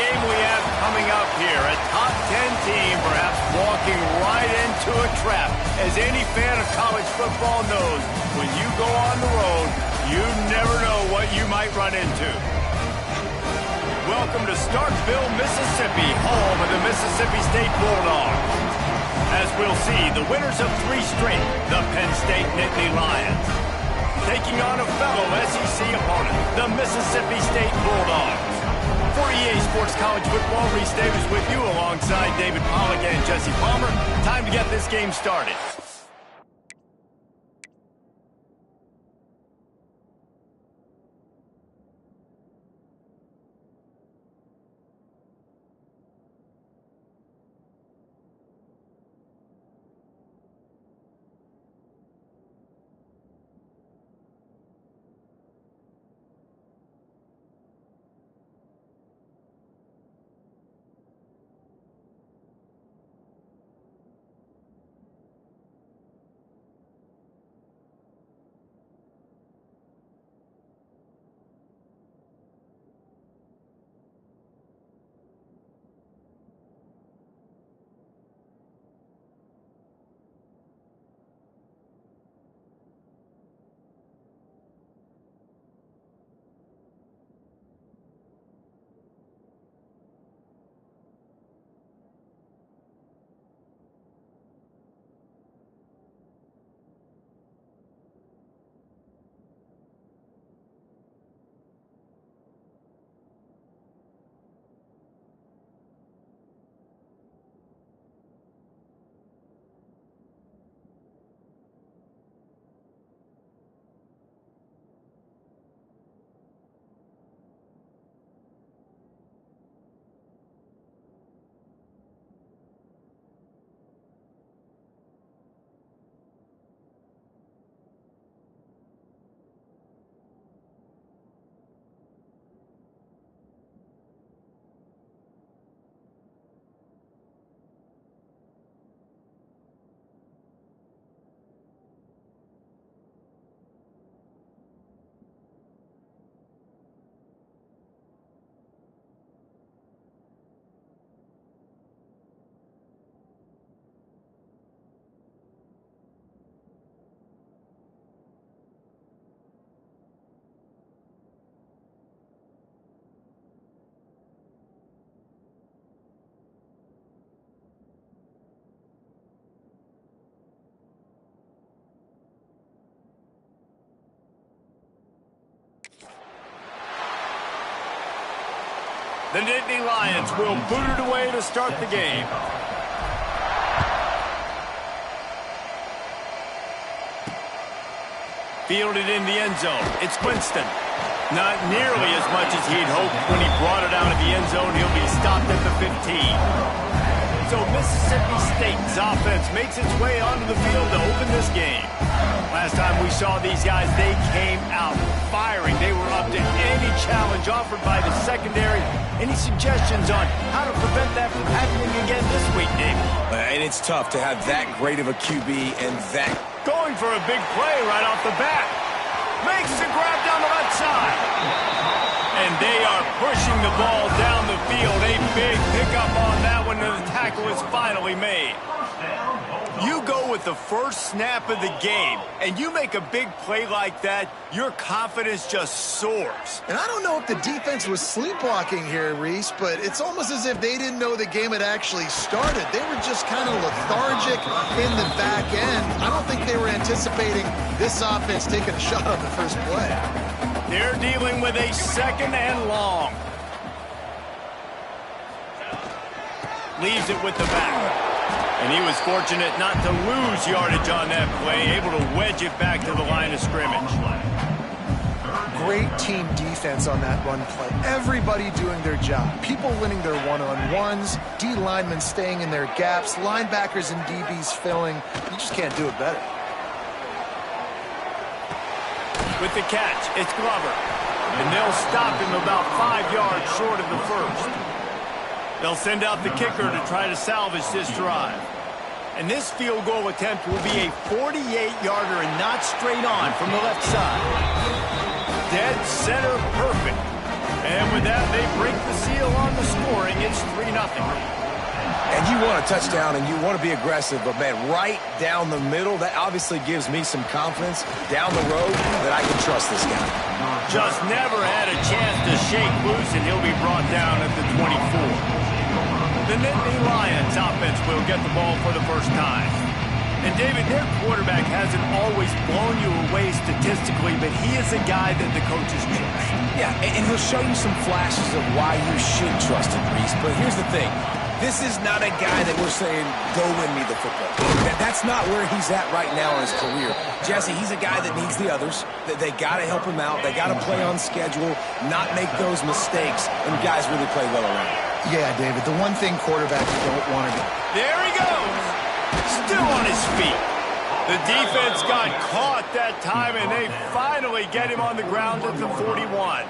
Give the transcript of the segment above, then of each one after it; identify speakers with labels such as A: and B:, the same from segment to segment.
A: game we have coming up here. A top 10 team perhaps walking right into a trap. As any fan of college football knows, when you go on the road, you never know what you might run into. Welcome to Starkville, Mississippi, home of the Mississippi State Bulldogs. As we'll see, the winners of 3 straight, the Penn State Nittany Lions, taking on a fellow SEC opponent, the Mississippi State Bulldogs. For EA Sports College Football, Reese Davis with you alongside David Pollack and Jesse Palmer. Time to get this game started. The Nittany Lions will boot it away to start the game. Fielded in the end zone. It's Winston. Not nearly as much as he'd hoped when he brought it out of the end zone. He'll be stopped at the 15. So Mississippi State's offense makes its way onto the field to open this game. Last time we saw these guys, they came out firing. They were up to any challenge offered by the secondary. Any suggestions on how to prevent that from happening again this week, David?
B: And it's tough to have that great of a QB and that.
A: Going for a big play right off the bat. Makes the grab down the left side. And they are pushing the ball down the field. A big pickup on that one, and the tackle is finally made. You go with the first snap of the game, and you make a big play like that, your confidence just soars.
C: And I don't know if the defense was sleepwalking here, Reese, but it's almost as if they didn't know the game had actually started. They were just kind of lethargic in the back end. I don't think they were anticipating this offense taking a shot on the first play.
A: They're dealing with a second and long. Leaves it with the back. And he was fortunate not to lose yardage on that play, able to wedge it back to the line of scrimmage.
C: Great team defense on that run play. Everybody doing their job. People winning their one-on-ones, D linemen staying in their gaps, linebackers and DBs filling. You just can't do it better.
A: With the catch, it's Glover. And they'll stop him about 5 yards short of the first. They'll send out the kicker to try to salvage this drive. And this field goal attempt will be a 48-yarder and not straight on from the left side. Dead center perfect. And with that, they break the seal on the scoring. It's 3-0.
B: And you want a touchdown and you want to be aggressive, but, man, right down the middle, that obviously gives me some confidence down the road that I can trust this guy.
A: Just never had a chance to shake loose, and he'll be brought down at the 24. The Nittany Lions offense will get the ball for the first time. And, David, their quarterback hasn't always blown you away statistically, but he is a guy that the coaches trust.
B: Yeah, and he'll show you some flashes of why you should trust him, Reese. But here's the thing. This is not a guy that we're saying, go win me the football. That's not where he's at right now in his career. Jesse, he's a guy that needs the others. They got to help him out. They got to play on schedule, not make those mistakes, and guys really play well around him. Yeah, David, the one thing quarterbacks don't want to do.
A: There he goes. Still on his feet. The defense got caught that time, and they finally get him on the ground at the 41.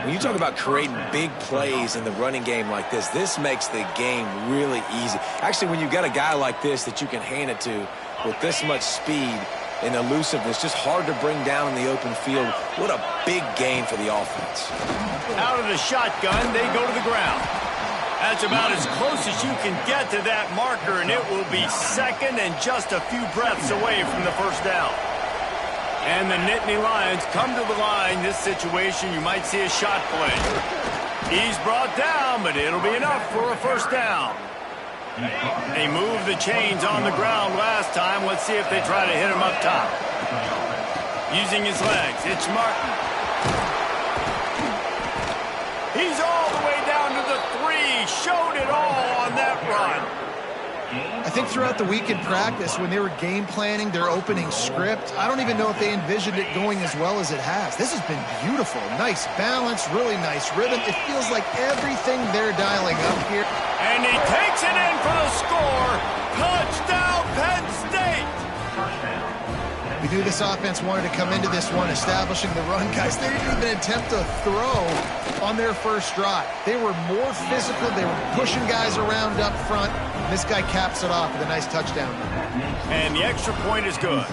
B: When you talk about creating big plays in the running game like this makes the game really easy. Actually, when you got a guy like this that you can hand it to with this much speed and elusiveness, just hard to bring down in the open field, what a big game for the offense.
A: Out of the shotgun, they go to the ground. That's about as close as you can get to that marker, and it will be second and just a few breaths away from the first down. And the Nittany Lions come to the line. This situation, you might see a shot play. He's brought down, but it'll be enough for a first down. They moved the chains on the ground last time. Let's see if they try to hit him up top. Using his legs, it's Martin. He's all the way down to the 3. Showed it all on that run.
C: I think throughout the week in practice, when they were game planning their opening script, I don't even know if they envisioned it going as well as it has. This has been beautiful. Nice balance, really nice rhythm. It feels like everything they're dialing up here.
A: And he takes it in for the score. Touchdown, Penn State.
C: We knew this offense wanted to come into this one establishing the run. Guys, they didn't even attempt to throw on their first drive. They were more physical. They were pushing guys around up front. This guy caps it off with a nice touchdown.
A: And the extra point is good.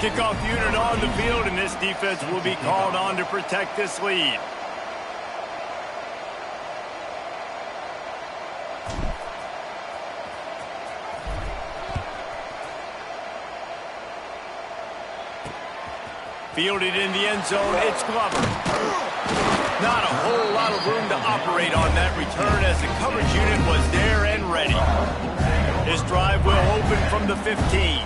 A: Kickoff unit on the field, and this defense will be called on to protect this lead. Fielded in the end zone, it's Glover. Not a whole lot of room to operate on that return as the coverage unit was there and ready. This drive will open from the 15.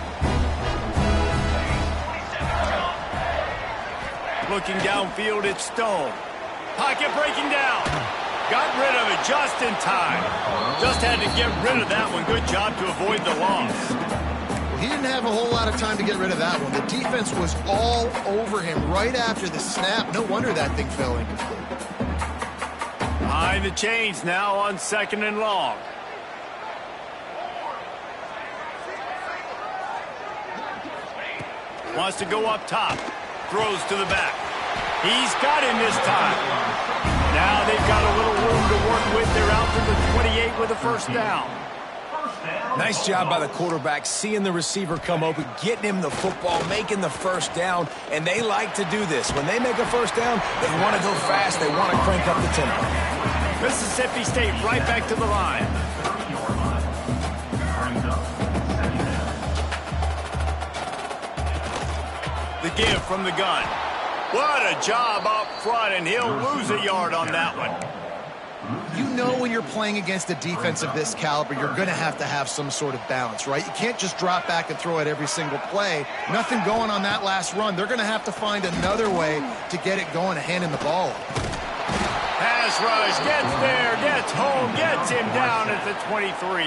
A: Looking downfield, it's Stone. Pocket breaking down. Got rid of it just in time. Just had to get rid of that one. Good job to avoid the loss.
C: He didn't have a whole lot of time to get rid of that one. The defense was all over him right after the snap. No wonder that thing fell incomplete.
A: Behind the chains now on 2nd and long. Wants to go up top. Throws to the back. He's got him this time. Now they've got a little room to work with. They're out to the 28 with a first down.
B: Nice job by the quarterback, seeing the receiver come open, getting him the football, making the first down, and they like to do this. When they make a first down, they want to go fast. They want to crank up the tempo.
A: Mississippi State right back to the line. The give from the gun. What a job up front, and he'll lose a yard on that one.
C: You know when you're playing against a defense of this caliber, you're going to have some sort of balance, right? You can't just drop back and throw it every single play. Nothing going on that last run. They're going to have to find another way to get it going and handing the ball.
A: Pass rush, gets there, gets home, gets him down at the 23.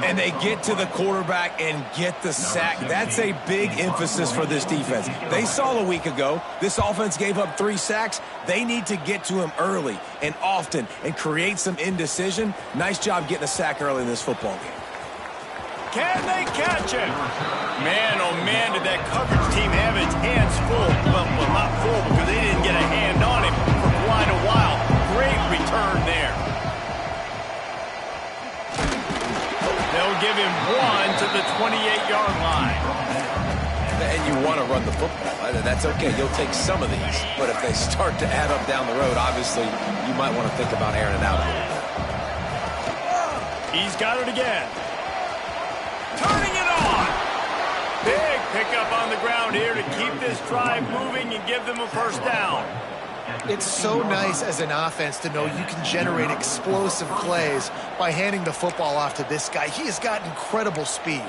B: And they get to the quarterback and get the sack. That's a big emphasis for this defense. They saw a week ago, this offense gave up 3 sacks. They need to get to him early and often and create some indecision. Nice job getting a sack early in this football game.
A: Can they catch him? Man, oh man, did that coverage team have its hands full. Well, not full because they didn't get a hand on him for quite a while. Great return there. They'll give him 1 to the 28-yard line.
B: And you want to run the football. That's okay. You'll take some of these. But if they start to add up down the road, obviously, you might want to think about airing it out a little bit.
A: He's got it again. Turning it on. Big pickup on the ground here to keep this drive moving and give them a first down.
C: It's so nice as an offense to know you can generate explosive plays by handing the football off to this guy. He has got incredible speed.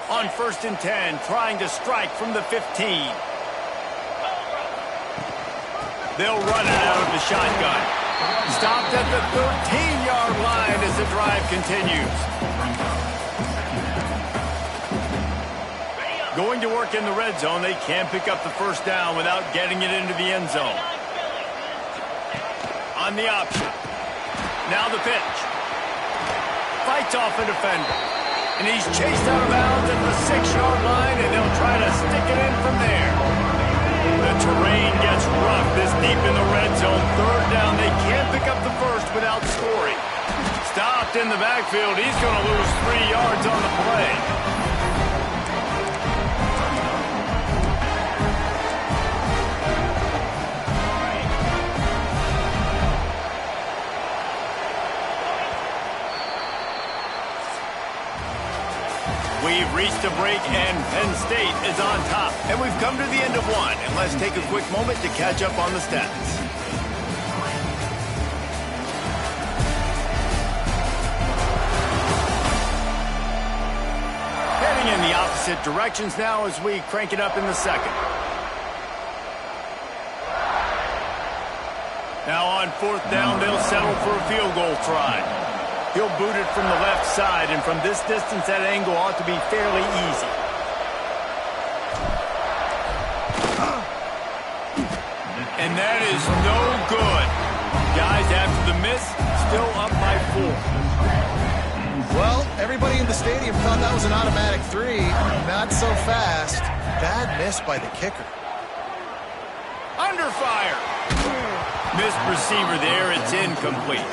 A: On 1st and 10, trying to strike from the 15. They'll run it out of the shotgun. Stopped at the 13-yard line as the drive continues. Going to work in the red zone, they can pick up the first down without getting it into the end zone. On the option. Now the pitch. Fights off a defender. And he's chased out of bounds at the 6-yard line, and they'll try to stick it in from there. The terrain gets rough this deep in the red zone. 3rd down, they can't pick up the first without scoring. Stopped in the backfield. He's going to lose 3 yards on the play. We've reached a break, and Penn State is on top. And we've come to the end of one. And let's take a quick moment to catch up on the stats. Heading in the opposite directions now as we crank it up in the second. Now on 4th down, they'll settle for a field goal try. He'll boot it from the left side, and from this distance, that angle ought to be fairly easy. And that is no good. Guys, after the miss, still up by 4.
C: Well, everybody in the stadium thought that was an automatic 3. Not so fast. Bad miss by the kicker.
A: Under fire. Missed receiver there. It's incomplete.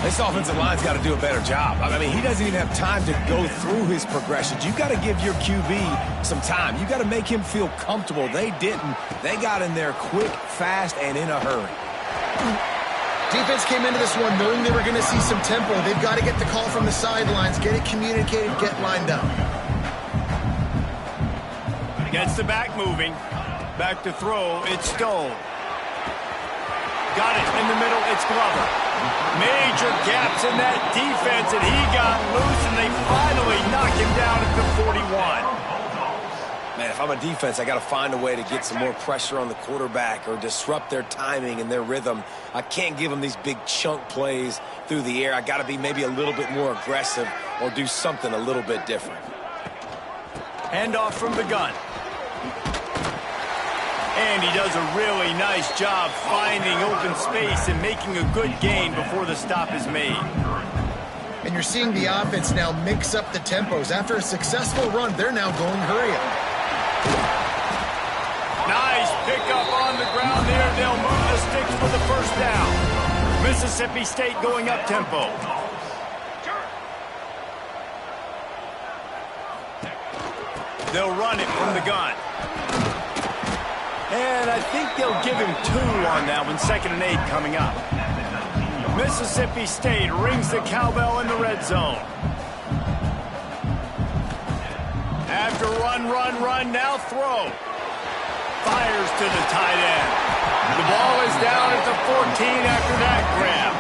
B: This offensive line's got to do a better job. I mean, he doesn't even have time to go through his progressions. You've got to give your QB some time. You've got to make him feel comfortable. They didn't. They got in there quick, fast, and in a hurry.
C: Defense came into this one knowing they were going to see some tempo. They've got to get the call from the sidelines, get it communicated, get lined up.
A: Gets the back moving. Back to throw. It's Stone. Got it in the middle. It's Glover. Major gaps in that defense, and he got loose, and they finally knock him down at the 41.
B: Man, if I'm a defense, I got to find a way to get some more pressure on the quarterback or disrupt their timing and their rhythm. I can't give them these big chunk plays through the air. I got to be maybe a little bit more aggressive or do something a little bit different.
A: Handoff from the gun. And he does a really nice job finding open space and making a good gain before the stop is made.
C: And you're seeing the offense now mix up the tempos. After a successful run, they're now going hurry up.
A: Nice pickup on the ground there. They'll move the sticks for the first down. Mississippi State going up tempo. They'll run it from the gun. And I think they'll give him 2 on that one. 2nd and 8 coming up. Mississippi State rings the cowbell in the red zone. After run, now throw. Fires to the tight end. The ball is down at the 14 after that grab.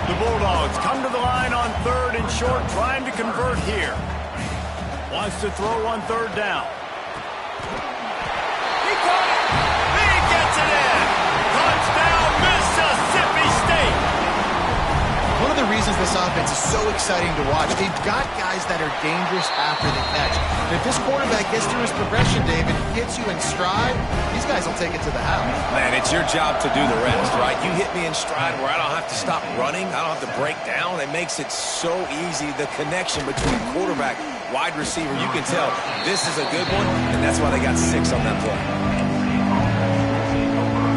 A: The Bulldogs come to the line on 3rd and short, trying to convert here. Wants to throw on 3rd down. He caught it.
C: offense is so exciting to watch. They've got guys that are dangerous after the catch. And if this quarterback gets through his progression, David, gets you in stride, these guys will take it to the house.
B: Man, it's your job to do the rest, right? You hit me in stride where I don't have to stop running. I don't have to break down. It makes it so easy. The connection between quarterback, wide receiver, you can tell this is a good one, and that's why they got 6 on that play.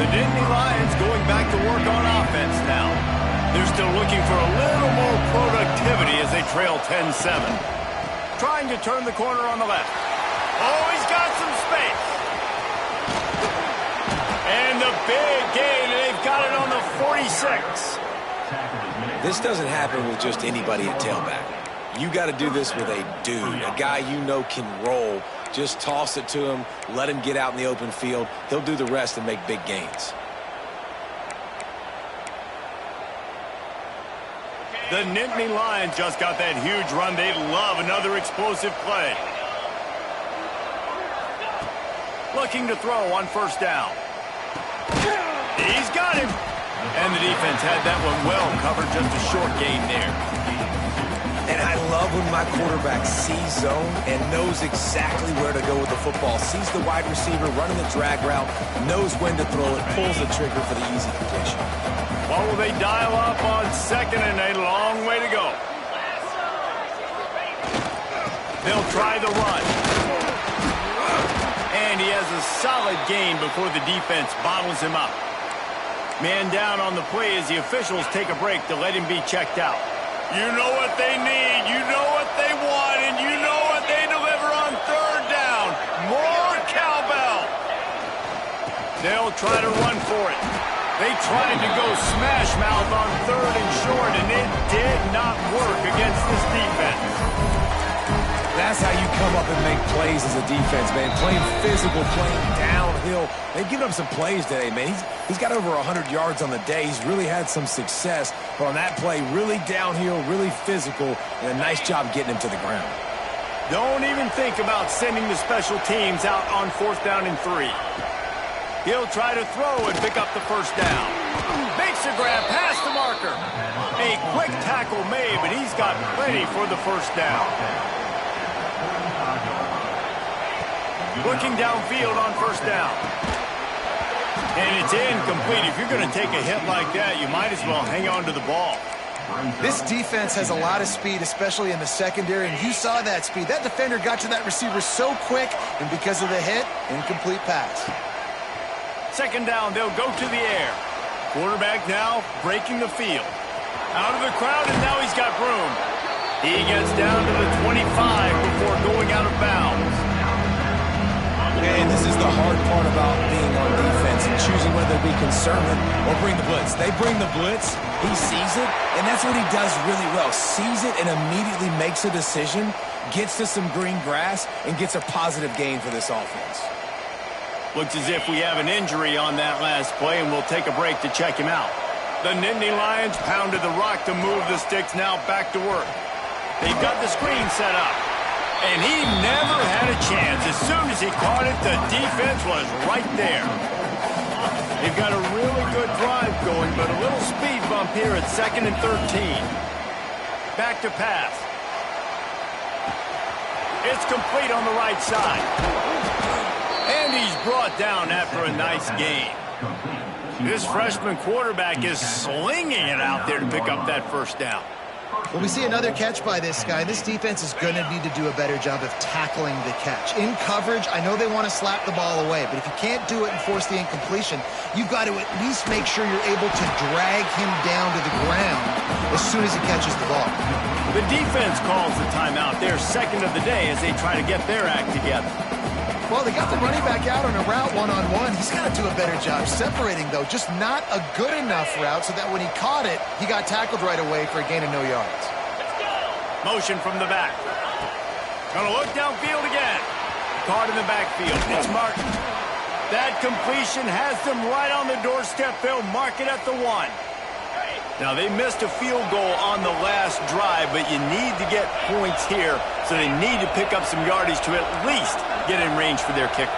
A: The Nittany Lions going back to work on offense now. They're still looking for a little more productivity as they trail 10-7. Trying to turn the corner on the left. Oh, he's got some space. And the big gain, and they've got it on the 46.
B: This doesn't happen with just anybody at tailback. You got to do this with a dude, a guy you know can roll. Just toss it to him, let him get out in the open field. He'll do the rest and make big gains.
A: The Nittany Lions just got that huge run. They love another explosive play. Looking to throw on first down. He's got him. And the defense had that one well covered, just a short gain there.
B: And I love when my quarterback sees zone and knows exactly where to go with the football. Sees the wide receiver running the drag route, knows when to throw it, pulls the trigger for the easy completion.
A: What will they dial up on second and a long way to go? They'll try the run. And he has a solid gain before the defense bottles him up. Man down on the play as the officials take a break to let him be checked out. You know what they need, you know what they want, and you know what they deliver on third down. More cowbell. They'll try to run for it. They tried to go smash mouth on third and short, and it did not work against this defense.
B: That's how you come up and make plays as a defense, man. Playing physical, playing downhill. They've given up some plays today, man. He's got over 100 yards on the day. He's really had some success. But on that play, really downhill, really physical, and a nice job getting him to the ground.
A: Don't even think about sending the special teams out on 4th down and 3. He'll try to throw and pick up the first down. Makes a grab past the marker. A quick tackle made, but he's got plenty for the first down. Looking downfield on first down. And it's incomplete. If you're going to take a hit like that, you might as well hang on to the ball.
C: This defense has a lot of speed, especially in the secondary, and you saw that speed. That defender got to that receiver so quick, and because of the hit, incomplete pass.
A: Second down, they'll go to the air. Quarterback now breaking the field. Out of the crowd, and now he's got room. He gets down to the 25 before going out of bounds.
B: And this is the hard part about being on defense and choosing whether to be conservative or bring the blitz. They bring the blitz, he sees it, and that's what he does really well. Sees it and immediately makes a decision, gets to some green grass, and gets a positive gain for this offense.
A: Looks as if we have an injury on that last play, and we'll take a break to check him out. The Nittany Lions pounded the rock to move the sticks, now back to work. They've got the screen set up. And he never had a chance. As soon as he caught it, the defense was right there. They've got a really good drive going, but a little speed bump here at 2nd and 13. Back to pass. It's complete on the right side. And he's brought down after a nice gain. This freshman quarterback is slinging it out there to pick up that first down.
C: Well, we see another catch by this guy. This defense is going to need to do a better job of tackling the catch. In coverage, I know they want to slap the ball away, but if you can't do it and force the incompletion, you've got to at least make sure you're able to drag him down to the ground as soon as he catches the ball.
A: The defense calls the timeout. They're second of the day as they try to get their act together.
C: Well, they got the running back out on a route one-on-one. He's got to do a better job separating, though. Just not a good enough route so that when he caught it, he got tackled right away for a gain of no yards.
A: Motion from the back. Gonna look downfield again. Caught in the backfield. It's Martin. That completion has them right on the doorstep. They'll mark it at the 1. Now, they missed a field goal on the last drive, but you need to get points here, so they need to pick up some yardage to at least get in range for their kicker.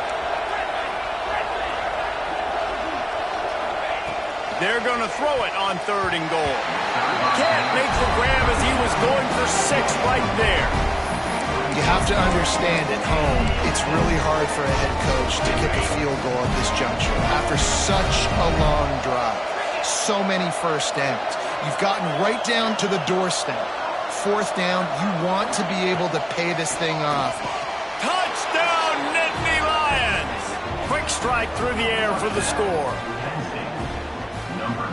A: They're going to throw it on 3rd and goal. Can't make the grab as he was going for 6 right there.
C: You have to understand at home, it's really hard for a head coach to kick a field goal at this juncture. After such a long drive, so many first downs, you've gotten right down to the doorstep. 4th down, you want to be able to pay this thing off.
A: Touchdown, Nittany Lions! Quick strike through the air for the score.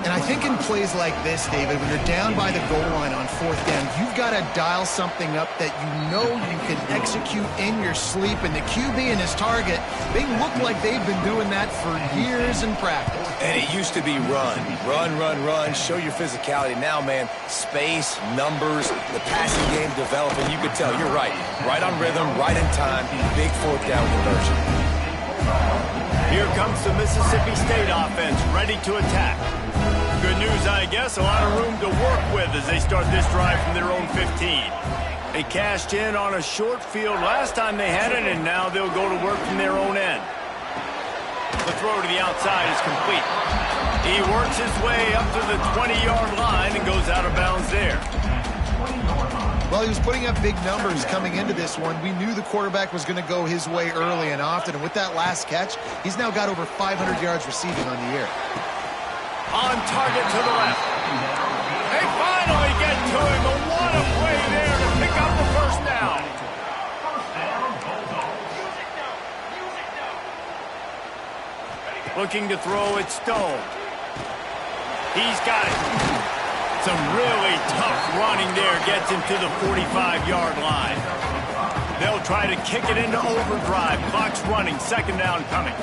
C: And I think in plays like this, David, when you're down by the goal line on 4th down, you've got to dial something up that you know you can execute in your sleep. And the QB and his target, they look like they've been doing that for years in practice.
B: And it used to be run, run, show your physicality. Now, man, space, numbers, the passing game developing. You could tell, you're right. Right on rhythm, right in time, big 4th down conversion.
A: Here comes the Mississippi State offense, ready to attack. Good news, I guess, a lot of room to work with as they start this drive from their own 15. They cashed in on a short field last time they had it, and now they'll go to work from their own end. The throw to the outside is complete. He works his way up to the 20-yard line and goes out of bounds there.
C: Well, he was putting up big numbers coming into this one. We knew the quarterback was going to go his way early and often, and with that last catch, he's now got over 500 yards receiving on the year.
A: On target to the left. They finally get to him, but what a play there to pick up the 1st down. Looking to throw it, Stone. He's got it. Some really tough running there gets him to the 45-yard line. They'll try to kick it into overdrive. Clock's running, 2nd down coming.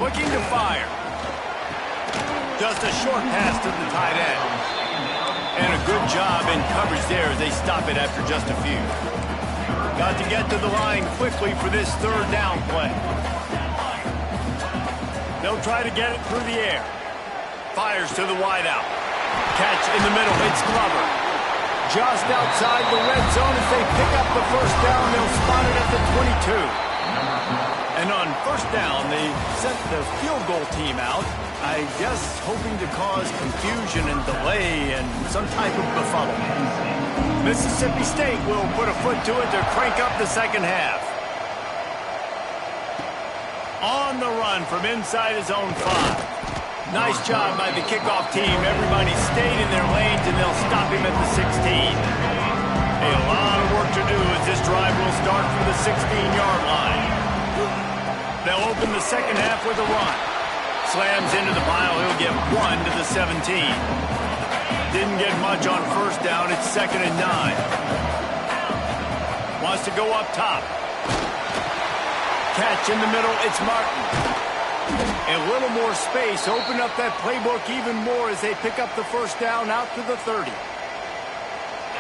A: Looking to fire. Just a short pass to the tight end. And a good job in coverage there as they stop it after just a few. Got to get to the line quickly for this 3rd down play. They'll try to get it through the air. Fires to the wideout. Catch in the middle. It's Glover. Just outside the red zone as they pick up the 1st down. They'll spot it at the 22. And on 1st down, they sent the field goal team out, I guess hoping to cause confusion and delay and some type of befuddle. Mississippi State will put a foot to it to crank up the 2nd half. On the run from inside his own 5. Nice job by the kickoff team. Everybody stayed in their lanes, and they'll stop him at the 16. A lot of work to do as this drive will start from the 16-yard line. They'll open the 2nd half with a run. Slams into the pile. He'll get 1 to the 17. Didn't get much on 1st down. It's 2nd and 9. Wants to go up top. Catch in the middle. It's Martin. A little more space. Open up that playbook even more as they pick up the 1st down out to the 30.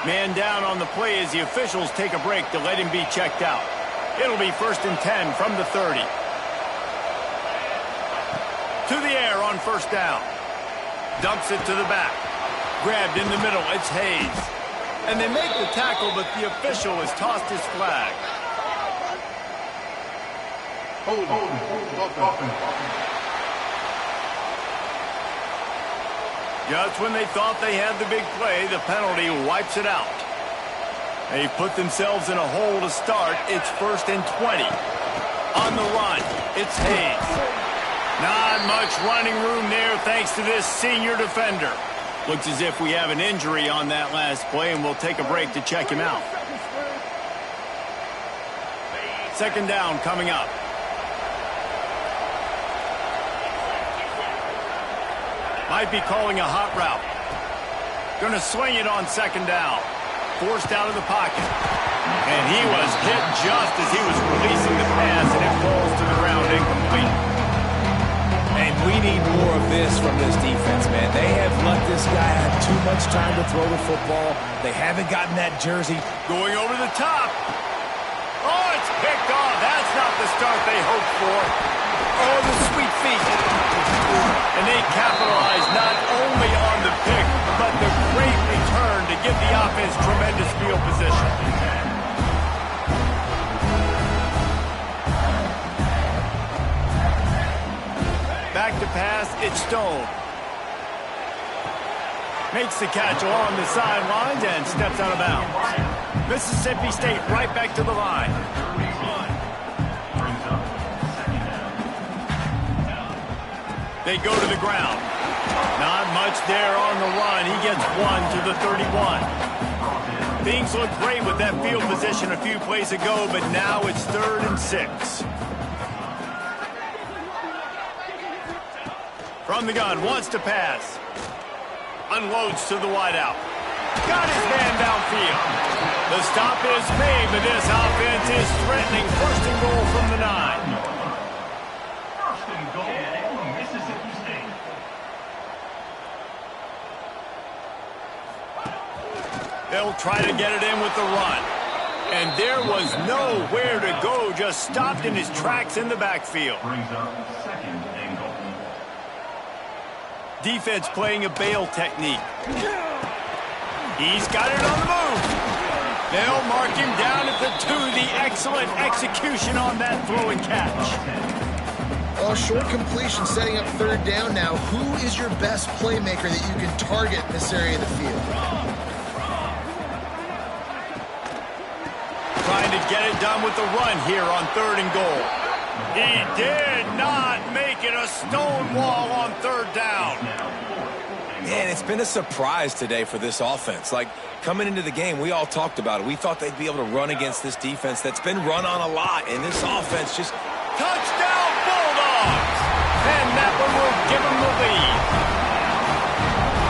A: Man down on the play as the officials take a break to let him be checked out. It'll be 1st and 10 from the 30. To the air on 1st down. Dumps it to the back. Grabbed in the middle. It's Hayes. And they make the tackle, but the official has tossed his flag. Just when they thought they had the big play, the penalty wipes it out. They put themselves in a hole to start. It's 1st and 20. On the run, it's Hayes. Not much running room there thanks to this senior defender. Looks as if we have an injury on that last play, and we'll take a break to check him out. 2nd down coming up. Might be calling a hot route. Gonna swing it on 2nd down. Forced out of the pocket. And he was hit just as he was releasing the pass, and it falls to the ground incomplete.
B: And we need more of this from this defense, man. They have let this guy have too much time to throw the football. They haven't gotten that jersey.
A: Going over the top. Oh, it's picked off. That's not the start they hoped for. Oh, the sweet feet. And they capitalize not only on the pick, but the great return to give the offense tremendous field position. Back to pass, it's Stone. Makes the catch along the sidelines and steps out of bounds. Mississippi State right back to the line. They go to the ground. Not much there on the run. He gets one to the 31. Things look great with that field position a few plays ago, but now it's 3rd and 6. From the gun, wants to pass. Unloads to the wideout. Got his man downfield. The stop is made, but this offense is threatening. 1st and goal from the 9. They'll try to get it in with the run. And there was nowhere to go, just stopped in his tracks in the backfield. Defense playing a bail technique. He's got it on the move. They'll mark him down at the 2. The excellent execution on that throw and catch.
C: Well, short completion setting up 3rd down now. Who is your best playmaker that you can target in this area of the field?
A: Trying to get it done with the run here on 3rd and goal. He did not make it a stone wall on 3rd down.
B: Man, it's been a surprise today for this offense. Like, coming into the game, we all talked about it. We thought they'd be able to run against this defense that's been run on a lot, and this offense just...
A: Touchdown, Bulldogs! And that one will give them the lead.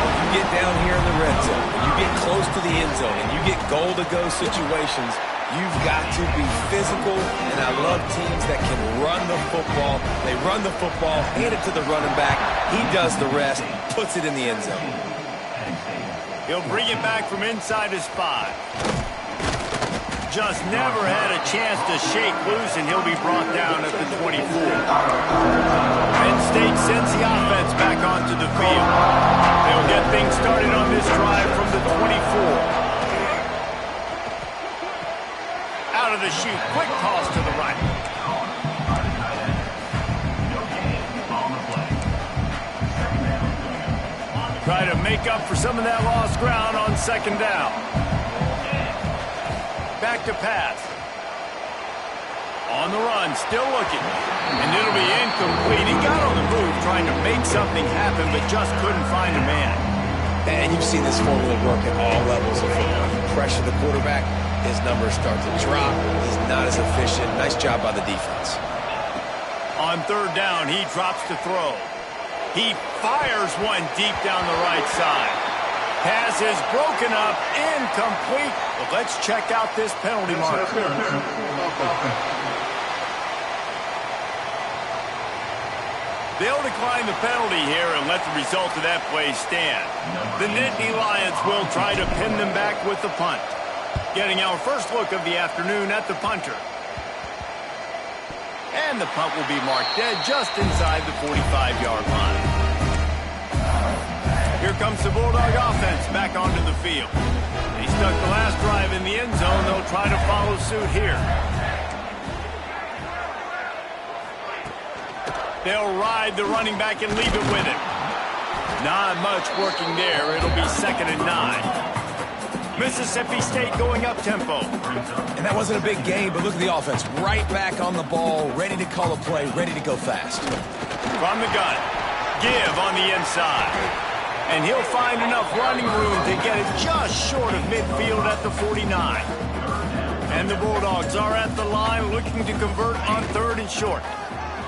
B: When you get down here in the red zone, when you get close to the end zone, and you get goal-to-go situations, you've got to be physical, and I love teams that can run the football. They run the football, hand it to the running back. He does the rest, puts it in the end zone.
A: He'll bring it back from inside his 5. Just never had a chance to shake loose, and he'll be brought down at the 24. Penn State sends the offense back onto the field. They'll get things started on this drive from the 24. Out of the chute, quick toss to the right. Try to make up for some of that lost ground on 2nd down. Back to pass. On the run, still looking. And it'll be incomplete. He got on the move trying to make something happen, but just couldn't find a man.
B: And you've seen this formula work at all levels of football. You pressure the quarterback, his numbers start to drop. He's not as efficient. Nice job by the defense.
A: On 3rd down, he drops to throw. He fires one deep down the right side. Pass is broken up, incomplete. But let's check out this penalty mark. They'll decline the penalty here and let the result of that play stand. The Nittany Lions will try to pin them back with the punt. Getting our first look of the afternoon at the punter. And the punt will be marked dead just inside the 45-yard line. Here comes the Bulldog offense back onto the field. They stuck the last drive in the end zone. They'll try to follow suit here. They'll ride the running back and leave it with him. Not much working there. It'll be 2nd and 9. Mississippi State going up tempo.
B: And that wasn't a big game, but look at the offense. Right back on the ball, ready to call a play, ready to go fast.
A: From the gun, give on the inside. And he'll find enough running room to get it just short of midfield at the 49. And the Bulldogs are at the line looking to convert on 3rd and short.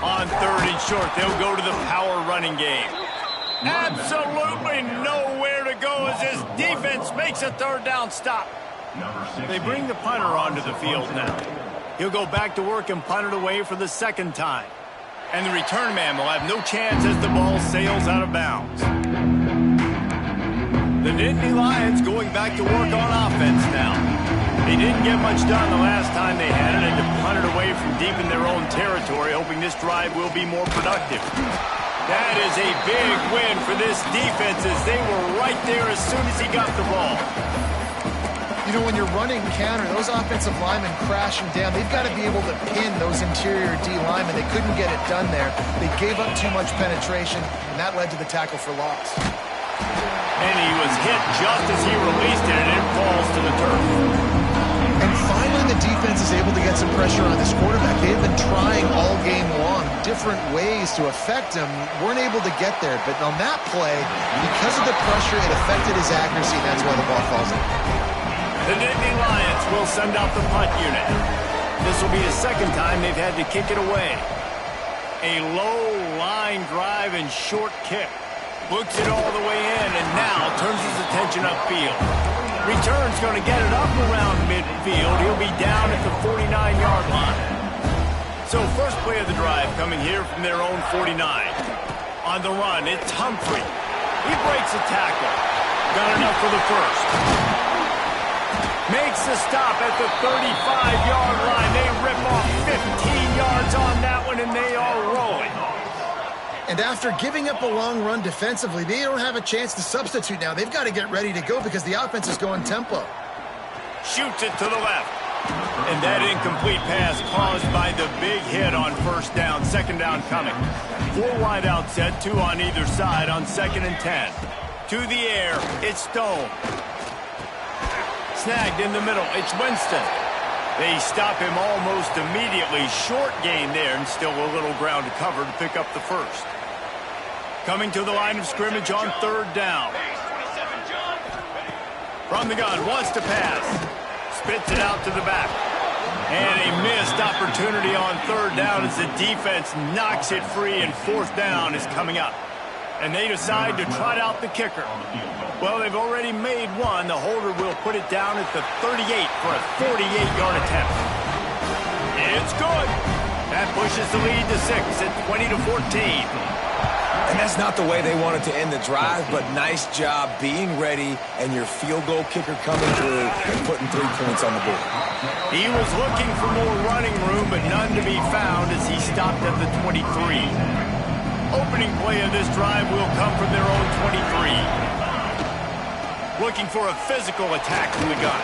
A: On 3rd and short, they'll go to the power running game. Absolutely nowhere to go as his defense makes a 3rd down stop. They bring the punter onto the field now. He'll go back to work and punt it away for the 2nd time. And the return man will have no chance as the ball sails out of bounds. The Nittany Lions going back to work on offense now. They didn't get much done the last time they had it, and to punt it away from deep in their own territory, hoping this drive will be more productive. That is a big win for this defense as they were right there as soon as he got the ball.
C: You know, when you're running counter, those offensive linemen crashing down, they've got to be able to pin those interior D linemen. They couldn't get it done there. They gave up too much penetration, and that led to the tackle for loss.
A: And he was was hit just as he released it, and it falls to the turf.
C: And finally, the defense is able to get some pressure on this quarterback. They've been trying all game long different ways to affect him. Weren't able to get there. But on that play, because of the pressure, it affected his accuracy, and that's why the ball falls in.
A: The Nittany Lions will send out the punt unit. This will be the second time they've had to kick it away. A low line drive and short kick. Books it all the way in, and now turns his attention upfield. Return's going to get it up around midfield. He'll be down at the 49-yard line. So first play of the drive coming here from their own 49. On the run, it's Humphrey. He breaks a tackle. Got enough for the first. Makes the stop at the 35-yard line. They rip off 15 yards on that one, and they are rolling.
C: And after giving up a long run defensively, they don't have a chance to substitute now. They've got to get ready to go because the offense is going tempo.
A: Shoots it to the left. And that incomplete pass caused by the big hit on first down. Second down coming. 4 wide out set, 2 on either side on 2nd and 10. To the air, it's Stone. Snagged in the middle, it's Winston. They stop him almost immediately. Short gain there, and still a little ground to cover to pick up the first. Coming to the line of scrimmage on 3rd down. From the gun, wants to pass. Spits it out to the back. And a missed opportunity on 3rd down as the defense knocks it free, and 4th down is coming up. And they decide to trot out the kicker. Well, they've already made one. The holder will put it down at the 38 for a 48-yard attempt. It's good. That pushes the lead to 6 at 20-14.
B: And that's not the way they wanted to end the drive, but nice job being ready and your field goal kicker coming through and putting 3 points on the board.
A: He was looking for more running room, but none to be found as he stopped at the 23. Opening play of this drive will come from their own 23. Looking for a physical attack from the gun.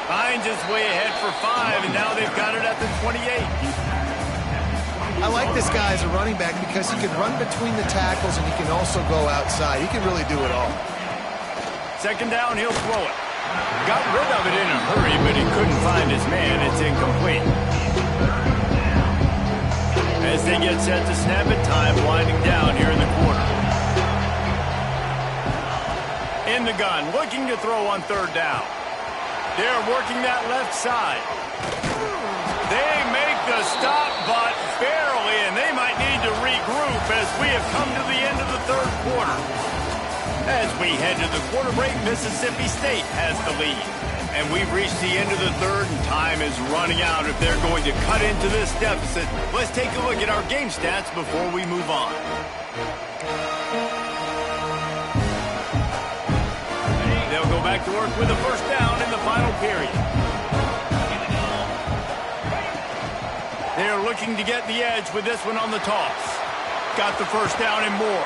A: Finds his way ahead for 5, and now they've got it at the 28.
C: I like this guy as a running back because he can run between the tackles and he can also go outside. He can really do it all.
A: 2nd down, he'll throw it. Got rid of it in a hurry, but he couldn't find his man. It's incomplete. As they get set to snap it, time winding down here in the quarter. In the gun, looking to throw on 3rd down. They're working that left side. They make the stop, but barely, and they might need to regroup as we have come to the end of the 3rd quarter. As we head to the quarter break, Mississippi State has the lead. And we've reached the end of the 3rd, and time is running out if they're going to cut into this deficit. Let's take a look at our game stats before we move on. They'll go back to work with a 1st down in the final period. They're looking to get the edge with this one on the toss. Got the 1st down and more.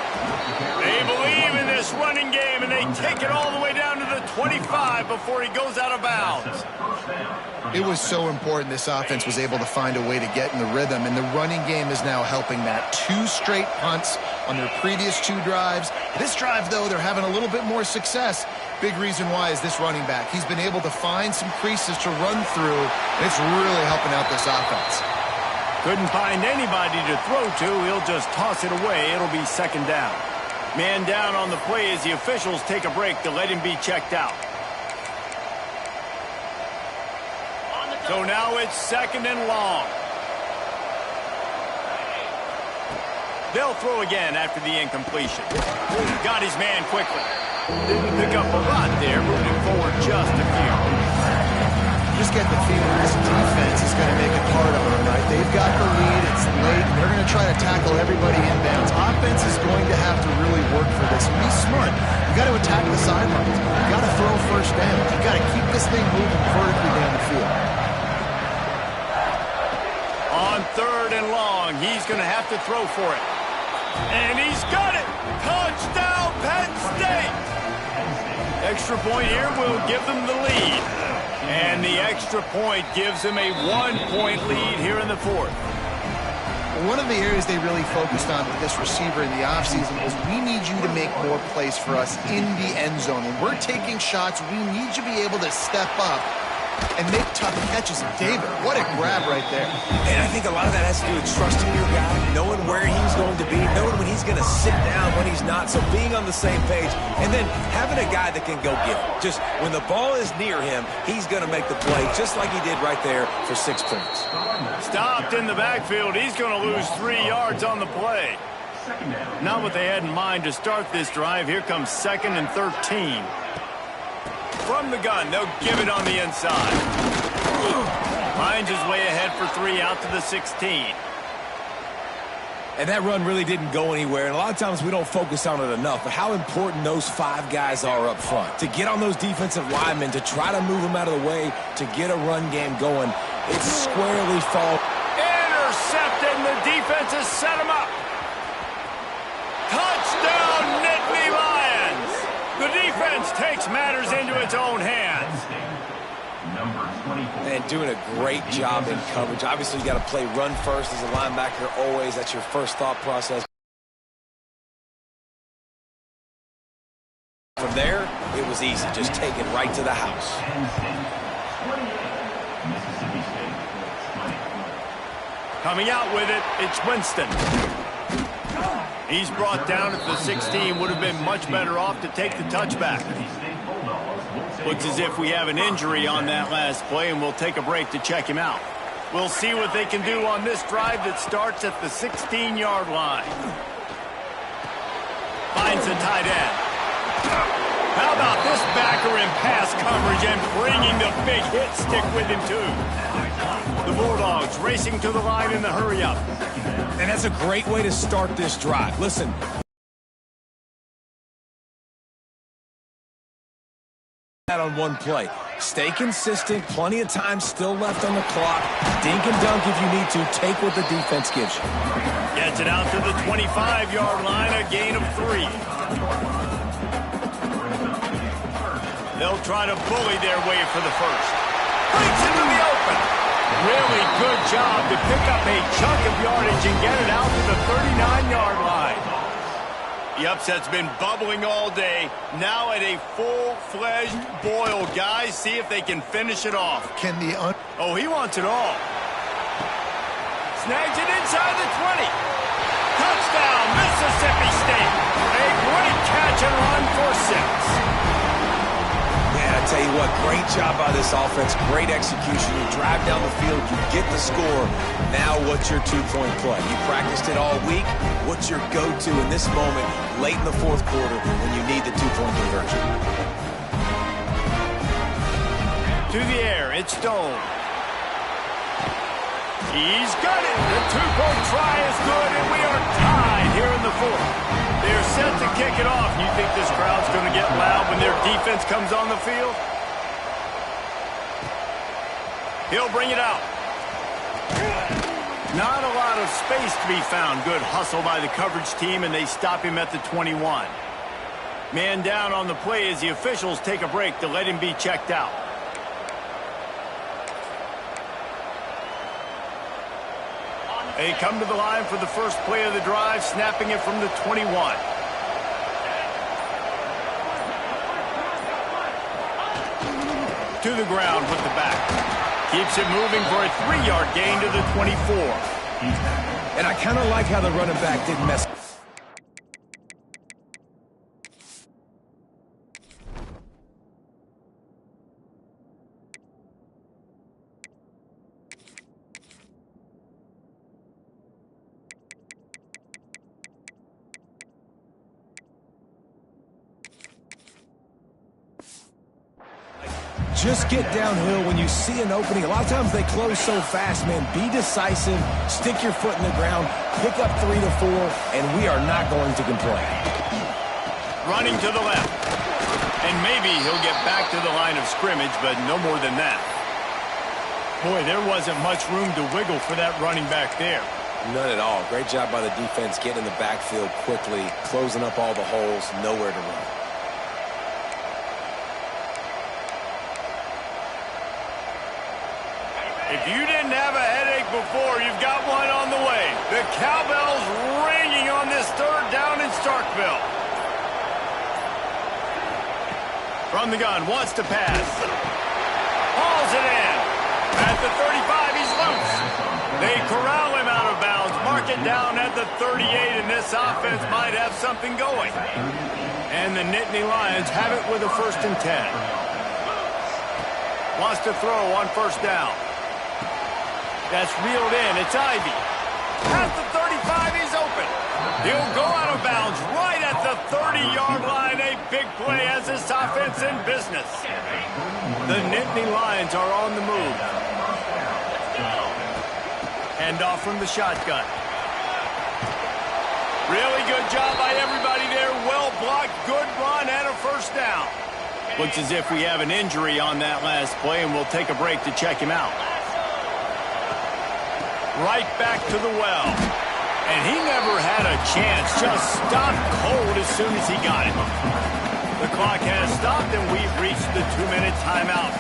A: They believe in this running game, and they take it all the way down to the 25 before he goes out of bounds.
C: It was so important this offense was able to find a way to get in the rhythm, and the running game is now helping that. 2 straight punts on their previous 2 drives. This drive, though, they're having a little bit more success. Big reason why is this running back. He's been able to find some creases to run through, and it's really helping out this offense.
A: Couldn't find anybody to throw to. He'll just toss it away. It'll be 2nd down. Man down on the play as the officials take a break to let him be checked out. So now it's 2nd and long. They'll throw again after the incompletion. Got his man quickly. Didn't pick up a lot there, moving forward just a few.
C: Just get the feeling this defense is going to make it hard on them, right? They've got the lead. It's late. They're going to try to tackle everybody inbounds. Offense is going to have to really work for this. Be smart. You got to attack the sidelines. You got to throw 1st down. You got to keep this thing moving vertically down the field.
A: On 3rd and long, he's going to have to throw for it. And he's got it! Touchdown, Penn State! Extra point here will give them the lead. And the extra point gives them a 1-point lead here in the 4th.
C: One of the areas they really focused on with this receiver in the offseason was we need you to make more plays for us in the end zone. When we're taking shots, we need you to be able to step up and make tough catches. And David, what a grab right there.
B: And I think a lot of that has to do with trusting your guy, knowing where he's going to be, knowing when he's going to sit down, when he's not. So being on the same page, and then having a guy that can go get it. Just when the ball is near him, he's going to make the play, just like he did right there for 6 points.
A: Stopped in the backfield. He's going to lose 3 yards on the play. Not what they had in mind to start this drive. Here comes 2nd and 13. From the gun, they'll give it on the inside. Finds his way ahead for 3 out to the 16.
B: And that run really didn't go anywhere. And a lot of times we don't focus on it enough. But how important those 5 guys are up front. To get on those defensive linemen, to try to move them out of the way, to get a run game going. It's squarely fall.
A: Intercepted, and the defense has set him up. Touchdown, Nittany Lions. The defense takes matters into its own hands.
B: And doing a great job in coverage. Obviously, you got to play run first as a linebacker always. That's your first thought process. From there, it was easy. Just take it right to the house.
A: Coming out with it, it's Winston. He's brought down at the 16. Would have been much better off to take the touchback. Looks as if we have an injury on that last play, and we'll take a break to check him out. We'll see what they can do on this drive that starts at the 16-yard line. Finds the tight end. How about this backer in pass coverage and bringing the big hit stick with him, too? The Bulldogs racing to the line in the hurry-up.
B: And that's a great way to start this drive. Listen. That on one play. Stay consistent. Plenty of time still left on the clock. Dink and dunk if you need to. Take what the defense gives you.
A: Gets it out to the 25-yard line, a gain of 3. They'll try to bully their way for the first. Breaks into the open. Really good job to pick up a chunk of yardage and get it out to the 39-yard line. The upset's been bubbling all day. Now at a full-fledged boil. Guys, see if they can finish it off. Oh, he wants it all. Snags it inside the 20. Touchdown, Mississippi State. A great catch and run for 6.
B: I tell you what, great job by this offense. Great execution. You drive down the field, you get the score. Now what's your 2-point play? You practiced it all week. What's your go-to in this moment late in the 4th quarter when you need the 2-point conversion?
A: To the air, it's Stone. He's got it. The 2-point try is good, and we are tied here in the 4th. They're set to kick it off. You think this crowd's going to get loud when their defense comes on the field? He'll bring it out. Not a lot of space to be found. Good hustle by the coverage team, and they stop him at the 21. Man down on the play as the officials take a break to let him be checked out. They come to the line for the first play of the drive, snapping it from the 21. To the ground with the back. Keeps it moving for a 3-yard gain to the 24.
B: And I kind of like how the running back didn't mess. Just get downhill when you see an opening. A lot of times they close so fast, man. Be decisive, stick your foot in the ground, pick up 3 to 4, and we are not going to complain.
A: Running to the left. And maybe he'll get back to the line of scrimmage, but no more than that. Boy, there wasn't much room to wiggle for that running back there.
B: None at all. Great job by the defense getting in the backfield quickly, closing up all the holes, nowhere to run.
A: If you didn't have a headache before, you've got one on the way. The cowbell's ringing on this third down in Starkville. From the gun, wants to pass. Hauls it in. At the 35, he's loose. They corral him out of bounds. Mark it down at the 38, and this offense might have something going. And the Nittany Lions have it with a 1st and 10. Wants to throw on 1st down. That's reeled in. It's Ivy. At the 35, he's open. He'll go out of bounds right at the 30-yard line. A big play as this offense in business. The Nittany Lions are on the move. Hand off from the shotgun. Really good job by everybody there. Well blocked, good run, and a 1st down. Looks as if we have an injury on that last play, and we'll take a break to check him out. Right back to the well. And he never had a chance. Just stopped cold as soon as he got it. The clock has stopped, and we've reached the 2-minute timeout.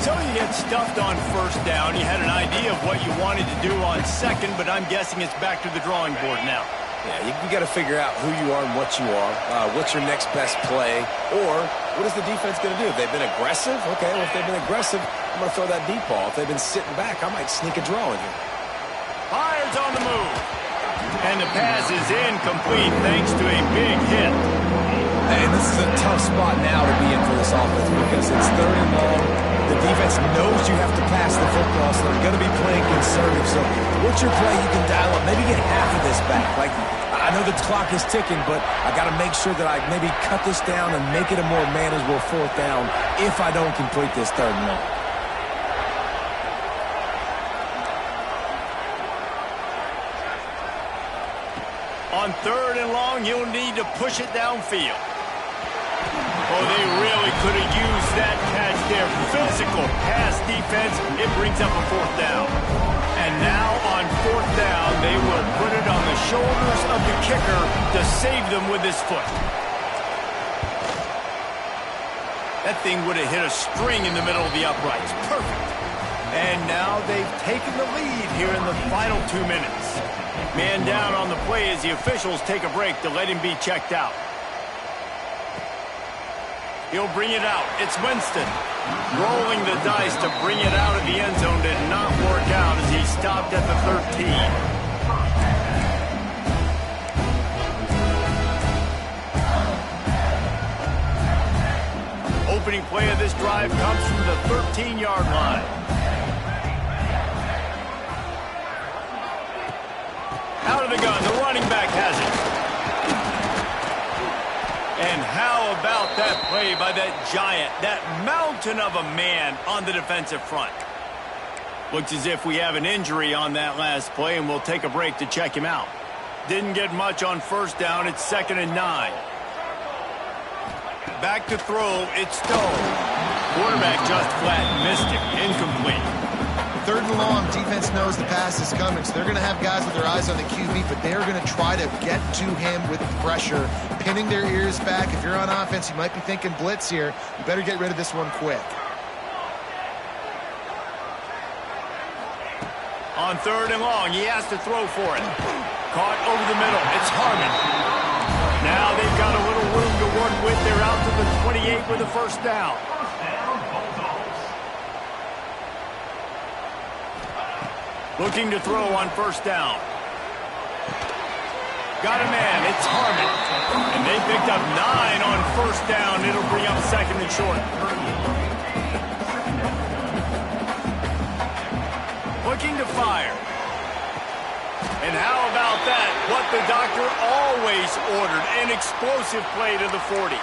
A: So you get stuffed on 1st down. You had an idea of what you wanted to do on 2nd, but I'm guessing it's back to the drawing board now.
B: Yeah, you got to figure out who you are and what you are. What's your next best play? Or what is the defense going to do? If they've been aggressive, okay, well, if they've been aggressive, I'm going to throw that deep ball. If they've been sitting back, I might sneak a draw in here.
A: Fires on the move. And the pass is incomplete thanks to a big hit.
B: And this is a tough spot now to be in for this offense because it's 3rd and long. The defense knows you have to pass the football, so they're going to be playing conservative. So what's your play you can dial up? Maybe get half of this back. Like, I know the clock is ticking, but I got to make sure that I maybe cut this down and make it a more manageable 4th down if I don't complete this 3rd and long.
A: On 3rd and long, you'll need to push it downfield. Oh, they really could have used that catch there. Physical pass defense. It brings up a 4th down. And now on 4th down, they will put it on the shoulders of the kicker to save them with his foot. That thing would have hit a string in the middle of the uprights. Perfect. And now they've taken the lead here in the final 2 minutes. Man down on the play as the officials take a break to let him be checked out. He'll bring it out. It's Winston. Rolling the dice to bring it out of the end zone did not work out as he stopped at the 13. Opening play of this drive comes from the 13-yard line. Out of the gun, the running back has it. And how about that play by that giant, that mountain of a man on the defensive front? Looks as if we have an injury on that last play, and we'll take a break to check him out. Didn't get much on 1st down. It's 2nd and 9. Back to throw. It's Stone. Quarterback just flat missed him. Incomplete.
C: 3rd and long, defense knows the pass is coming, so they're going to have guys with their eyes on the QB, but they're going to try to get to him with pressure, pinning their ears back. If you're on offense, you might be thinking blitz here. You better get rid of this one quick.
A: On 3rd and long, he has to throw for it. Caught over the middle. It's Harmon. Now they've got a little room to work with. They're out to the 28 with a 1st down. Looking to throw on 1st down. Got a man. It's Harmon. And they picked up 9 on 1st down. It'll bring up 2nd and short. Looking to fire. And how about that? What the doctor always ordered. An explosive play to the 40.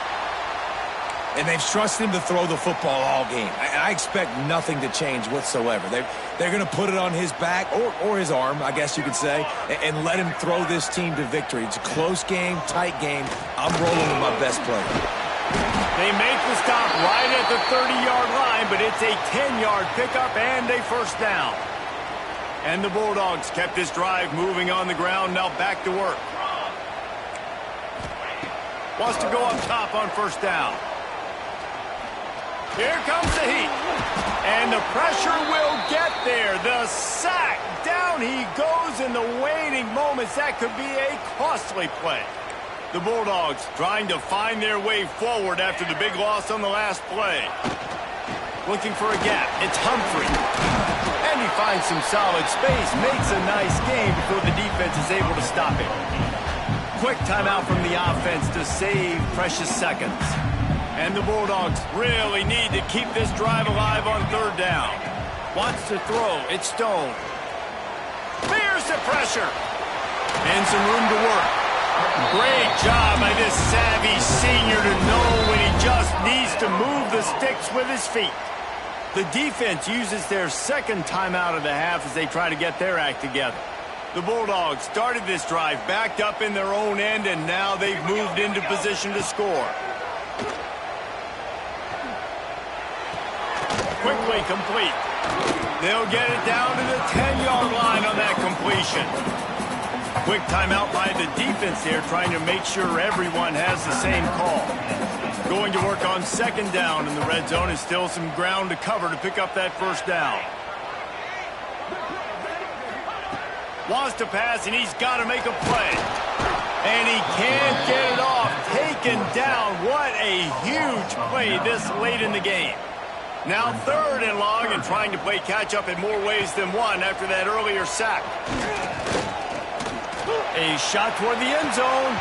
B: And they've trusted him to throw the football all game. I expect nothing to change whatsoever. They're going to put it on his back, or his arm, I guess you could say, and let him throw this team to victory. It's a close game, tight game. I'm rolling with my best player.
A: They make the stop right at the 30-yard line, but it's a 10-yard pickup and a 1st down. And the Bulldogs kept this drive moving on the ground, now back to work. Wants to go up top on 1st down. Here comes the heat. And the pressure will get there. The sack. Down he goes in the waning moments. That could be a costly play. The Bulldogs trying to find their way forward after the big loss on the last play. Looking for a gap. It's Humphrey. And he finds some solid space. Makes a nice game before the defense is able to stop it. Quick timeout from the offense to save precious seconds. And the Bulldogs really need to keep this drive alive on third down. Wants to throw. It's Stone. Fears the pressure. And some room to work. Great job by this savvy senior to know when he just needs to move the sticks with his feet. The defense uses their second timeout of the half as they try to get their act together. The Bulldogs started this drive backed up in their own end, and now they've moved into position to score. Quickly complete. They'll get it down to the 10-yard line on that completion. Quick timeout by the defense here, trying to make sure everyone has the same call. Going to work on second down in the red zone. Is still some ground to cover to pick up that first down. Wants to pass, and he's got to make a play. And he can't get it off. Taken down. What a huge play this late in the game. Now third and long, and trying to play catch-up in more ways than one after that earlier sack. A shot toward the end zone.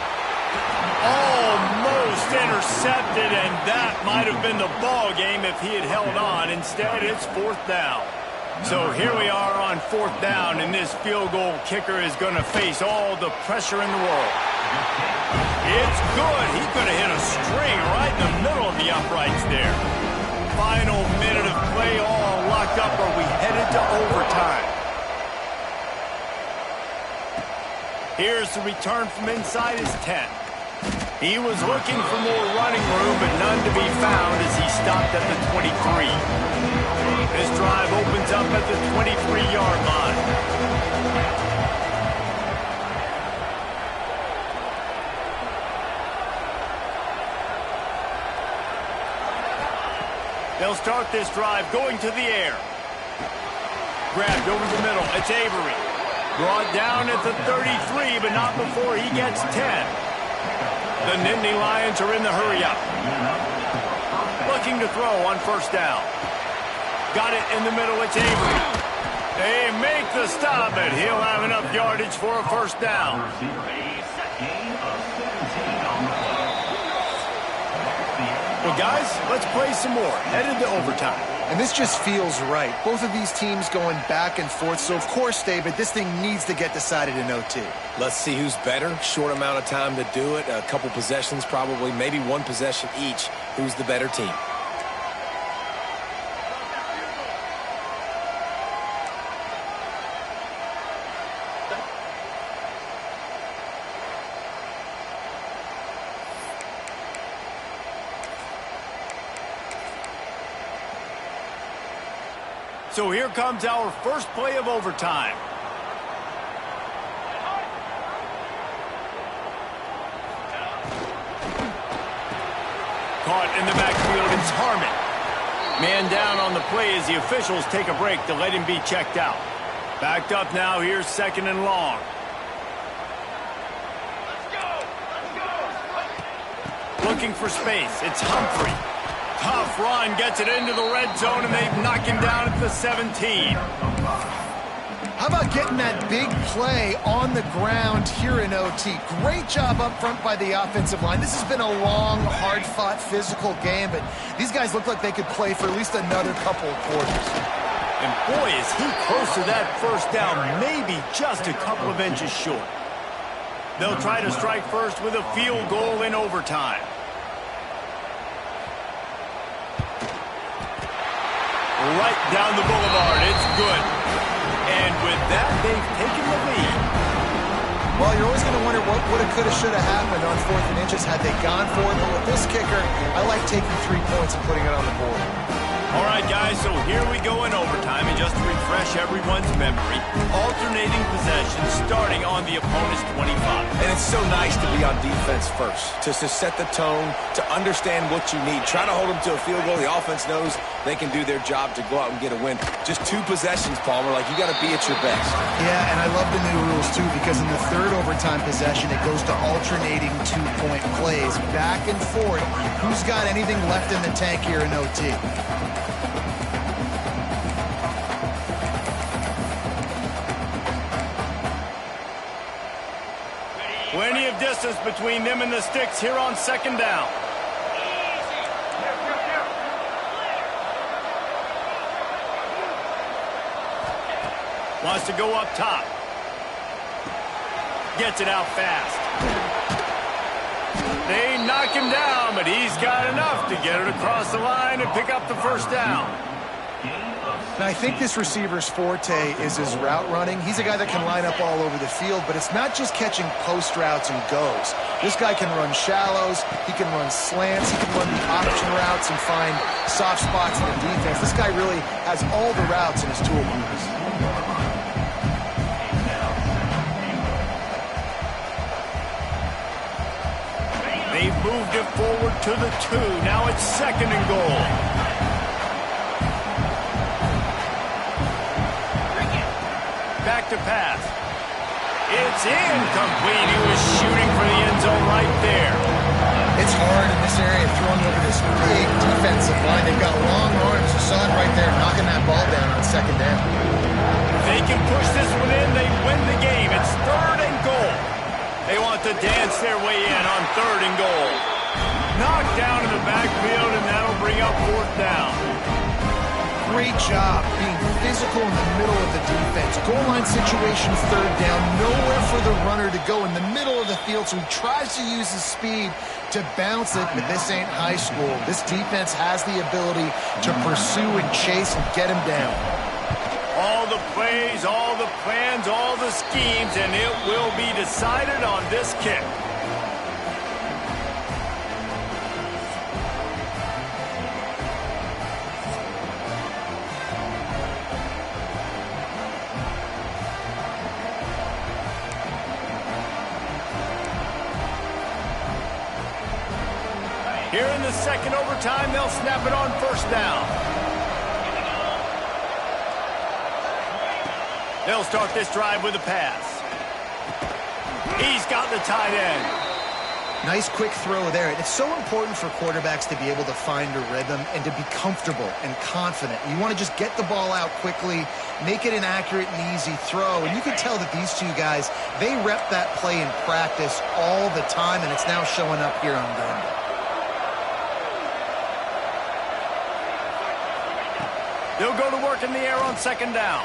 A: Almost intercepted, and that might have been the ball game if he had held on. Instead, it's fourth down. So here we are on fourth down, and this field goal kicker is going to face all the pressure in the world. It's good. He could have hit a string right in the middle of the uprights there. Final minute of play, all locked up, or we headed to overtime. Here's the return from inside his 10. He was looking for more running room, but none to be found as he stopped at the 23. This drive opens up at the 23-yard line. They'll start this drive going to the air. Grabbed over the middle. It's Avery. Brought down at the 33, but not before he gets 10. The Nittany Lions are in the hurry-up. Looking to throw on first down. Got it in the middle. It's Avery. They make the stop, and he'll have enough yardage for a first down. Well, guys, let's play some more. Headed to overtime.
C: And this just feels right. Both of these teams going back and forth. So, of course, David, this thing needs to get decided in OT.
B: Let's see who's better. Short amount of time to do it. A couple possessions probably, maybe one possession each. Who's the better team?
A: So here comes our first play of overtime. Caught in the backfield, it's Harmon. Man down on the play as the officials take a break to let him be checked out. Backed up now, here's second and long. Looking for space, it's Humphrey. Tough run, gets it into the red zone, and they knock him down at the 17.
C: How about getting that big play on the ground here in OT? Great job up front by the offensive line. This has been a long, hard-fought, physical game, but these guys look like they could play for at least another couple of quarters.
A: And boy, is he close to that first down, maybe just a couple of inches short. They'll try to strike first with a field goal in overtime. Right down the boulevard. It's good. And with that, they've taken the lead.
C: Well, you're always going to wonder what woulda, coulda, shoulda happened on 4th and inches had they gone for it. But with this kicker, I like taking 3 points and putting it on the board.
A: All right, guys, so here we go in overtime, and just to refresh everyone's memory, alternating possession starting on the opponent's 25.
B: And it's so nice to be on defense first, to set the tone, to understand what you need. Try to hold them to a field goal. The offense knows they can do their job to go out and get a win. Just 2 possessions, Palmer. Like, you got to be at your best.
C: Yeah, and I love the new rules, too, because in the 3rd overtime possession, it goes to alternating 2-point plays, back and forth. Who's got anything left in the tank here in OT?
A: Plenty of distance between them and the sticks here on 2nd down. Wants to go up top. Gets it out fast. They knock him down, but he's got enough to get it across the line and pick up the 1st down.
C: Now, I think this receiver's forte is his route running. He's a guy that can line up all over the field, but it's not just catching post routes and goes. This guy can run shallows, he can run slants, he can run the option routes and find soft spots in the defense. This guy really has all the routes in his toolbox.
A: They've moved it forward to the 2. Now it's 2nd and goal. Back to pass. It's incomplete. He was shooting for the end zone right there.
C: It's hard in this area throwing over this big defensive line. They've got long arms. You saw it right there, knocking that ball down on 2nd down.
A: If they can push this one in, they win the game. It's 3rd and goal. They want to dance their way in on 3rd and goal. Knocked down in the backfield, and that'll bring up 4th down.
C: Great job being physical in the middle of the defense. Goal line situation, 3rd down. Nowhere for the runner to go in the middle of the field, so he tries to use his speed to bounce it, but this ain't high school. This defense has the ability to pursue and chase and get him down.
A: All the plays, all the plans, all the schemes, and it will be decided on this kick. Here in the 2nd overtime, they'll snap it on 1st down. They'll start this drive with a pass. He's got the tight end.
C: Nice quick throw there. It's so important for quarterbacks to be able to find a rhythm and to be comfortable and confident. You want to just get the ball out quickly, make it an accurate and easy throw. And you can tell that these 2 guys, they rep that play in practice all the time, and it's now showing up here on Sunday.
A: They'll go to work in the air on 2nd down.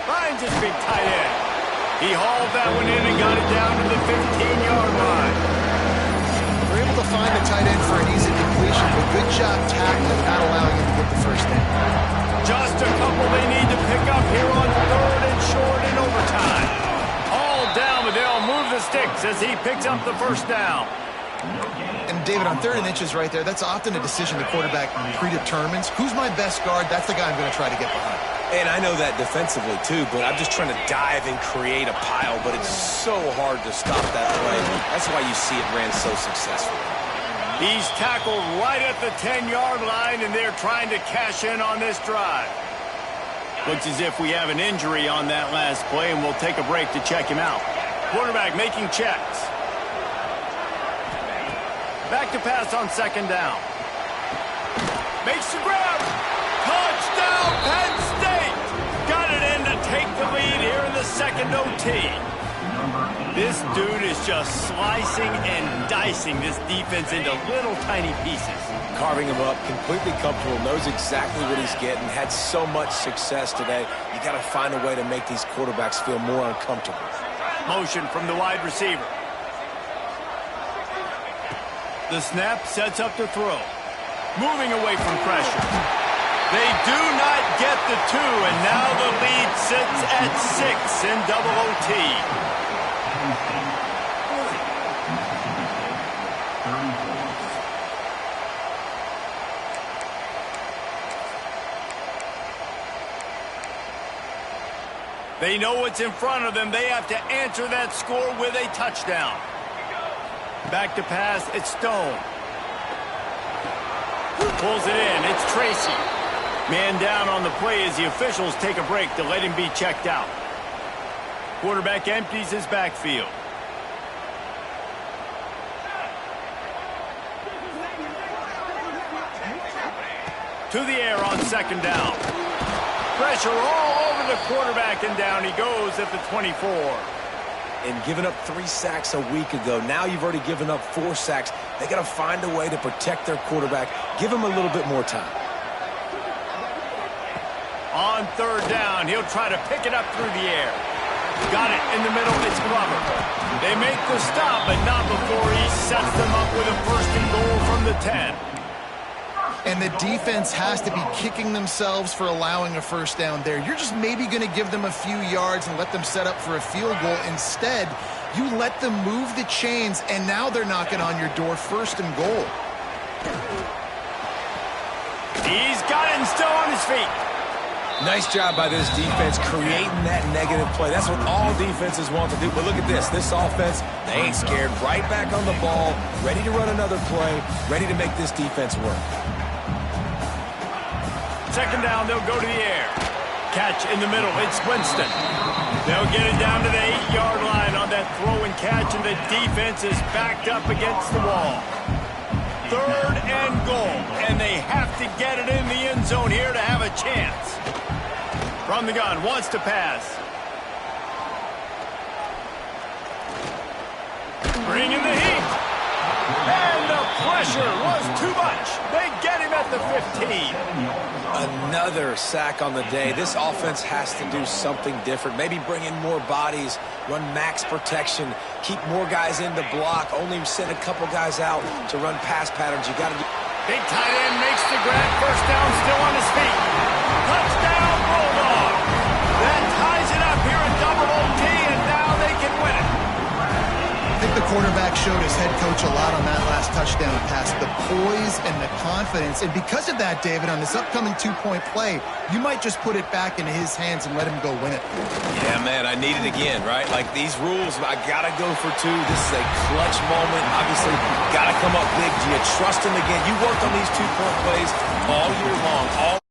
A: Finds his big tight end. He hauled that one in and got it down to the 15-yard line.
C: They're able to find the tight end for an easy completion, but good job tackling, not allowing him to get the 1st down.
A: Just a couple they need to pick up here on 3rd and short in overtime. All down, but they'll move the sticks as he picks up the 1st down.
C: And, David, on 3rd and inches right there, that's often a decision the quarterback predetermines. Who's my best guard? That's the guy I'm going to try to get behind.
B: And I know that defensively, too, but I'm just trying to dive and create a pile, but it's so hard to stop that play. That's why you see it ran so successfully.
A: He's tackled right at the 10-yard line, and they're trying to cash in on this drive. Looks as if we have an injury on that last play, and we'll take a break to check him out. Quarterback making checks. Back to pass on 2nd down. Makes the grab. Touchdown, Penn State! Got it in to take the lead here in the 2nd OT. This dude is just slicing and dicing this defense into little tiny pieces.
B: Carving him up, completely comfortable, knows exactly what he's getting, had so much success today. You got to find a way to make these quarterbacks feel more uncomfortable.
A: Motion from the wide receiver. The snap sets up the throw. Moving away from pressure. They do not get the 2, and now the lead sits at 6 in double OT. They know what's in front of them. They have to answer that score with a touchdown. Back to pass, it's Stone. Pulls it in, it's Tracy. Man down on the play as the officials take a break to let him be checked out. Quarterback empties his backfield. To the air on second down. Pressure all over the quarterback, and down he goes at the 24.
B: And giving up 3 sacks a week ago, now you've already given up 4 sacks. They got to find a way to protect their quarterback. Give him a little bit more time.
A: On third down, he'll try to pick it up through the air. Got it in the middle, it's Glover. They make the stop, but not before he sets them up with a first and goal from the 10.
C: And the defense has to be kicking themselves for allowing a first down there. You're just maybe going to give them a few yards and let them set up for a field goal. Instead, you let them move the chains, and now they're knocking on your door, first and goal.
A: He's got it and still on his feet.
B: Nice job by this defense creating that negative play. That's what all defenses want to do. But look at this. This offense, they ain't scared. Right back on the ball, ready to run another play, ready to make this defense work.
A: Second down, they'll go to the air. Catch in the middle, it's Winston. They'll get it down to the 8-yard line on that throw and catch, and the defense is backed up against the wall. Third and goal, and they have to get it in the end zone here to have a chance. From the gun, wants to pass. Bringing the heat. And the pressure was too much. They get him at the 15.
B: Another sack on the day. This offense has to do something different. Maybe bring in more bodies, run max protection, keep more guys in to block, only send a couple guys out to run pass patterns. You got to do.
A: Big tight end makes the grab. First down, still on his feet. Touchdown, Bulldog. That ties it up here at double OT, and now they can win it.
C: I think the quarterback showed his head coach a lot on that last touchdown pass, the poise and the confidence. And because of that, David, on this upcoming 2-point play, you might just put it back into his hands and let him go win it.
B: Yeah, man, I need it again, right? Like these rules, I got to go for 2. This is a clutch moment. Obviously, got to come up big. Do you trust him again? You worked on these 2-point plays all year long.